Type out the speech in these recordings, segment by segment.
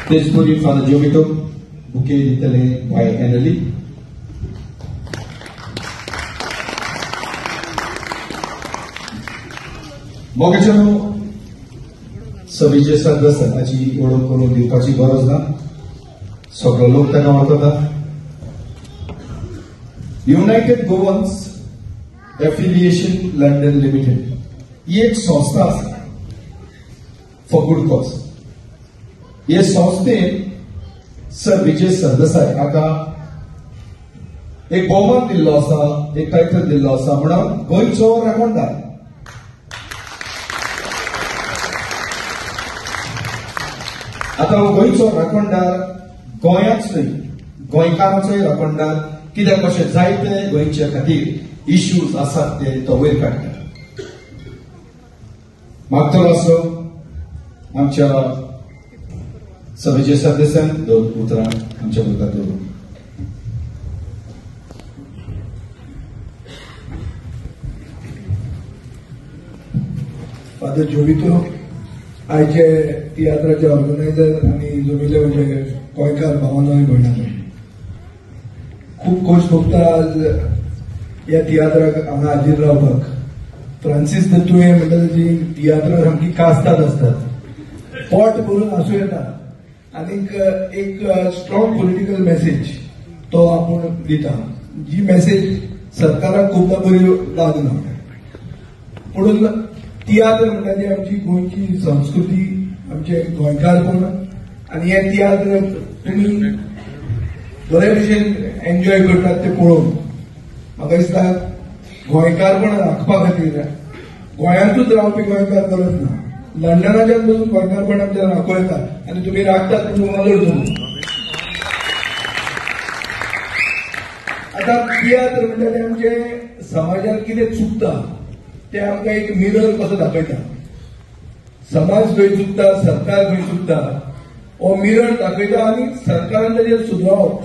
Tejpuri Father Jovito, bouquet d'Italie by Annalie. मोगाचेनो सभेचे सदस्याची ओळख करून दिवपाची गरज ना, सगळो लोक ताका वळखता. United Goans Affiliation London Limited ही एक संस्था आसा फॉर गुड कॉज. हे संस्थेन सर विजय सरदेसाय हाका एक भोवमान दिल्लो आसा, एक टायटल दिल्लो आसा म्हणून गोंयचो राखणदार. आता गोंयचो राखणदार गोंयाच न्हय, गोंयकारांचोय राखणदार. कित्याक अशे जायते गोंयचे खातीर इश्यूज आसात ते तो वयर काडटा. मागतलो आसलो आमच्या सभेचे सदस्यान दोन उतरां आमच्या मुखार दवरून. फादर जोवितो आयचे तियात्राचे ऑर्गनायझर आणि जमिल्ले म्हणजे गोंयकार भावांनो भयणांनो, खूब खोस भोगता आज ह्या तियात्राक हांगा हाजीर रावपाक. फ्रांसीस दे तुवें म्हणटा तशी तियात्रां सामकी कास्ताद आसतात, पोट भरून आसूं येता आनीक एक स्ट्रॉंग पॉलिटिकल मेसेज तो आपूण दिता, जी मेसेज सरकाराक खूबदां बरी लागना. म्हणून तियात्र म्हणटा ती आमची गोंयची संस्कृती, आमचे गोंयकारपण. आनी हे तियात्र तुमी बरे भशेन एन्जॉय करतात ते पळोवन म्हाका दिसता गोंयकारपण राखपा खातीर गोंयांतूच रावपी गोंयकार गरज ना, लंडनाच्यान पसून गोंयकारपण आमच्या राखूं येता आनी तुमी राखतात तुमी वालोर धरून. आता तियात्र म्हणटा ते आमचे समाजात कितें चुकता ते आमकां एक मिरर कसो दाखयता. समाज खंय चुकता, सरकार खंय चुकता, हो मिरर दाखयता आनी सरकारान ताजेर सुदरावप.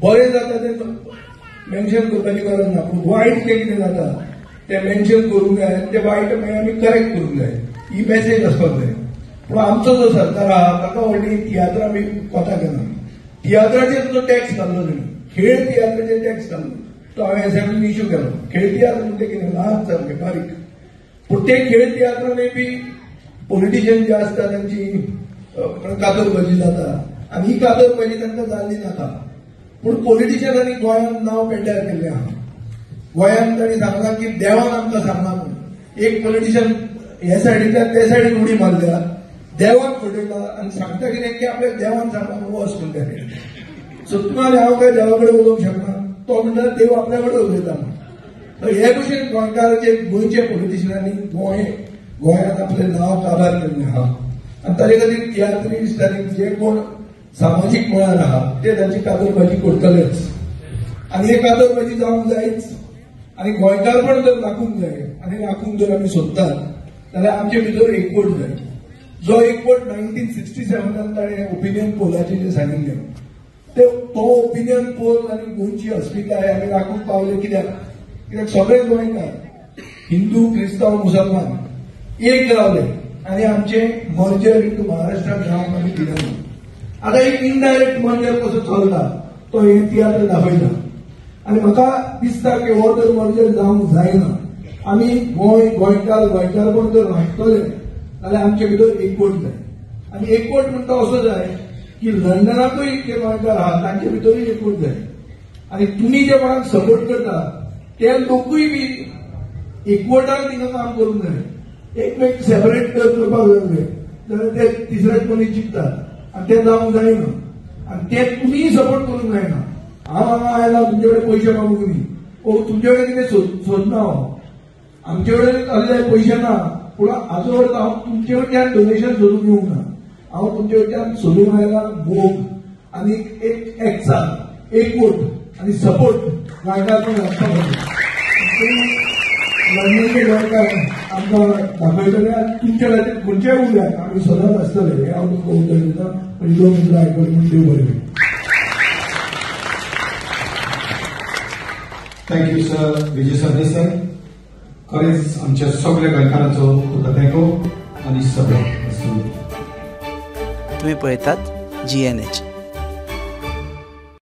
बरें जाता ते मेन्शन करपाची गरज ना, पूण वायट जें कितें जाता ते मेन्शन करूंक जाय आनी ते वायट मागीर आमी करेक्ट करूंक जाय, ही मेसेज आसपाक जाय. पूण आमचो जो सरकार आहा ताका व्हडली तियात्रां बी कोता केना. तियात्राचेर जो टॅक्स घाल्लो तुमी, खेळ तियात्राचेर टॅक्स घाल्लो तो हांवें असेंब्लीन इश्यू केलो. खेळ तियात्र म्हणजे कितें ल्हान सारकें बारीक, पूण ते खेळ तियात्रांनी बी पॉलिटिशियन जे आसता तांची कातरबाजी जाता आनी ही कातरबाजी तांकां जाल्ली नाका. पूण पॉलिटिशियनांनी गोंयांत नांव पेड्ड्यार केल्लें आहा. गोंयांत तांणी सांगलां की देवान आमकां सांगना म्हणून. एक पॉलिटिशियन हे सायडींतल्यान ते सायडीन उडी मारल्या, देवाक फटयला आनी सांगता कितें की आपल्याक देवान सांगला वच म्हणून तेणे. सो तुम्हाला हांव काय देवा कडेन उलोवंक शकना, तो म्हणटा देव आपल्या कडेन उलयता म्हणून. हे भशेन गोंयकाराचे गोंयचे पॉलिटिशियनांनी गोंयांत आपलें नांव काबार केल्लें आहा. आनी ताचे खातीर तियात्री दिसताली जे कोण सामाजीक मळार आहा ते तांची कादरबाजी करतलेच आनी हे कादरबाजी जावंक जायच. आनी गोंयकारपण जर राखूंक जाय आनी राखूंक जर आमी सोदतात जाल्यार आमचे भितर एकवट जाय. जो एकवट 1967 ताणें ओपिनियन पोलाचेर जे सांगिल्लें तो ओपिनियन पोल आनी गोंयची अस्मिताय आमी राखूंक पावले. कित्याक सगळे गोंयकार हिंदू, क्रिस्तांव, मुसलमान एक रावले आनी आमचे मर्जर इंटू महाराष्ट्राक जावंक आमी दिना. आता एक इनडायरेक्ट मर्जर कसो चलता तो हे तियात्र दाखयता. आनी म्हाका दिसता की हो जर मर्जर जावंक जायना, आमी गोंयकारपण जर राखतले जाल्यार आमचे भितर एकवट जाय. आनी एकवट म्हणटा असो जाय की लंडनाकूय जे गोंयकार आहात तांचे भितरूय एकवट जाय. आनी तुमी जे कोणाक सपोर्ट करता ते लोकूय बी एकवटान तिंगा काम करूंक जाय. एकमेक सेपरेट करपाक लागले जाल्यार ते तिसऱ्याच मनीस जिखतात आनी ते जावंक जायना. आनी ते तुमी सपोर्ट करूंक जायना. हांव हांगा आयला तुमचे कडेन पयशे मागूंक न्ही, तुमचे कडेन कितें सोदना हांव. आमचे कडेन असले पयशे ना, पूण हाजो अर्थ हांव तुमचे कडच्यान डोनेशन सोदूंक येवंक ना. हांव तुमचे कडच्यान सोदूंक आयला मोग आनी एक एक्साम एकवट आनी सपोर्ट गोंयकारपण राखपाक खातीर. लंडनचे गोंयकार आमकां दाखयतले आनी तुमचे खातीर खंयच्याय उल्याक आमी सदांच आसतले हे हांव तुमकां उतर दिता. आनी दोन उतरां आयकून म्हूण देव बरें. Thank you sir Vijay Sardesai. खरेंच आमच्या सगळ्या गोंयकारांचो तुका तेंको आनी सगळें. तुम्ही पळयतात GNH.